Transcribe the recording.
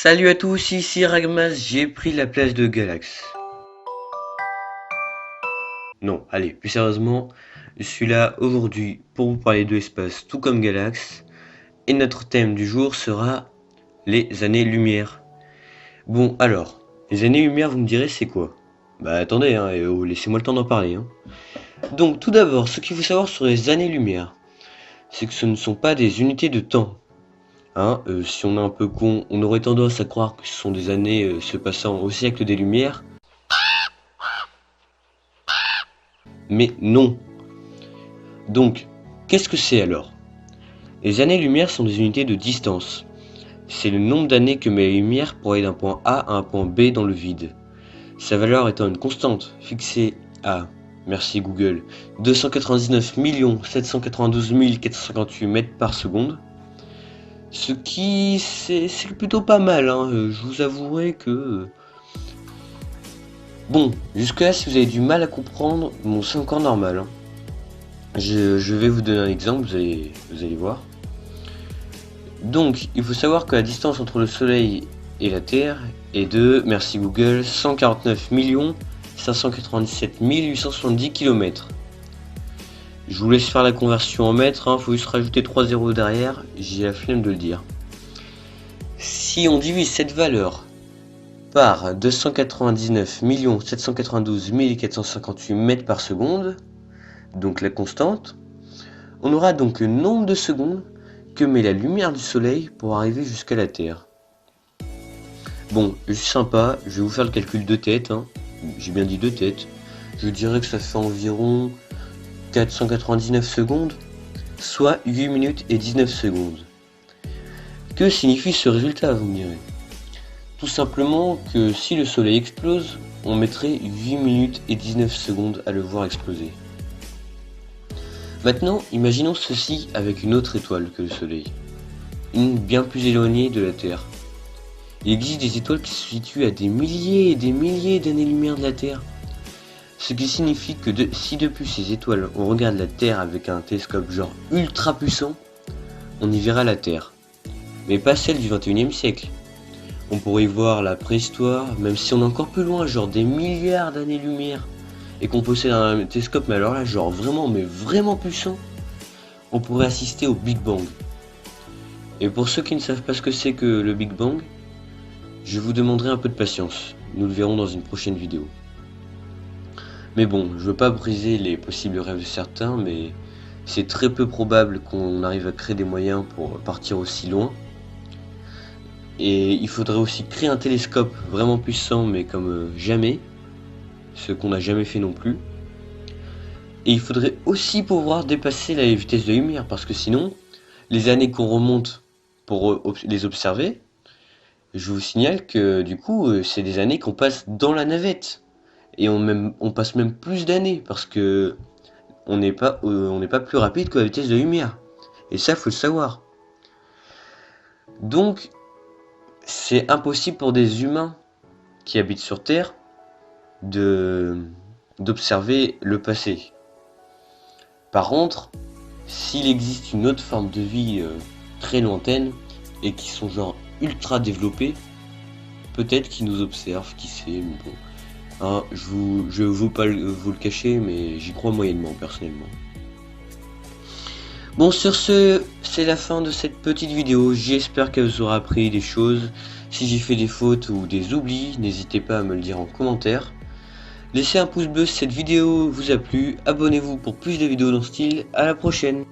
Salut à tous, ici Ragmas, j'ai pris la place de Galax. Non, allez, plus sérieusement, je suis là aujourd'hui pour vous parler de l'espace, tout comme Galax, et notre thème du jour sera les années-lumière. Bon, alors, les années-lumière, vous me direz, c'est quoi? Bah attendez, laissez-moi le temps d'en parler. Donc, tout d'abord, ce qu'il faut savoir sur les années-lumière, c'est que ce ne sont pas des unités de temps. Si on est un peu con, on aurait tendance à croire que ce sont des années se passant au siècle des Lumières. Mais non. Donc, qu'est-ce que c'est alors? Les années-lumière sont des unités de distance. C'est le nombre d'années que met la lumière pour aller d'un point A à un point B dans le vide. Sa valeur étant une constante, fixée à, merci Google, 299 792 458 mètres par seconde. Ce qui, c'est plutôt pas mal, je vous avouerai que... Bon, jusque là, si vous avez du mal à comprendre, bon, c'est encore normal. Je vais vous donner un exemple, vous allez voir. Donc, il faut savoir que la distance entre le Soleil et la Terre est de, merci Google, 149 597 870 km. Je vous laisse faire la conversion en mètres, faut juste rajouter 3 zéros derrière, j'ai la flemme de le dire. Si on divise cette valeur par 299 792 458 mètres par seconde, donc la constante, on aura donc le nombre de secondes que met la lumière du soleil pour arriver jusqu'à la Terre. Bon, juste sympa, je vais vous faire le calcul de tête, j'ai bien dit de tête. Je dirais que ça fait environ 499 secondes, soit 8 minutes et 19 secondes. Que signifie ce résultat, vous me direz? Tout simplement que si le soleil explose, on mettrait 8 minutes et 19 secondes à le voir exploser. Maintenant, imaginons ceci avec une autre étoile que le soleil, une bien plus éloignée de la Terre. Il existe des étoiles qui se situent à des milliers et des milliers d'années-lumière de la Terre. Ce qui signifie que si depuis ces étoiles on regarde la Terre avec un télescope genre ultra puissant, on y verra la Terre. Mais pas celle du 21e siècle. On pourrait y voir la préhistoire, même si on est encore plus loin, genre des milliards d'années-lumière, et qu'on possède un télescope, mais alors là, genre vraiment puissant, on pourrait assister au Big Bang. Et pour ceux qui ne savent pas ce que c'est que le Big Bang, je vous demanderai un peu de patience, nous le verrons dans une prochaine vidéo. Mais bon, je veux pas briser les possibles rêves de certains, mais c'est très peu probable qu'on arrive à créer des moyens pour partir aussi loin. Et il faudrait aussi créer un télescope vraiment puissant, mais comme jamais, ce qu'on n'a jamais fait non plus. Et il faudrait aussi pouvoir dépasser la vitesse de la lumière, parce que sinon, les années qu'on remonte pour les observer, je vous signale que du coup, c'est des années qu'on passe dans la navette. Et on passe même plus d'années, parce que on n'est pas plus rapide que la vitesse de la lumière. Et ça, faut le savoir. Donc, c'est impossible pour des humains qui habitent sur Terre d'observer le passé. Par contre, s'il existe une autre forme de vie très lointaine et qui sont genre ultra développés, peut-être qu'ils nous observent, qui sait, mais bon. Je veux pas vous le cacher, mais j'y crois moyennement personnellement. Bon, sur ce, c'est la fin de cette petite vidéo. J'espère qu'elle vous aura appris des choses. Si j'ai fait des fautes ou des oublis, n'hésitez pas à me le dire en commentaire. Laissez un pouce bleu si cette vidéo vous a plu. Abonnez-vous pour plus de vidéos dans ce style. À la prochaine.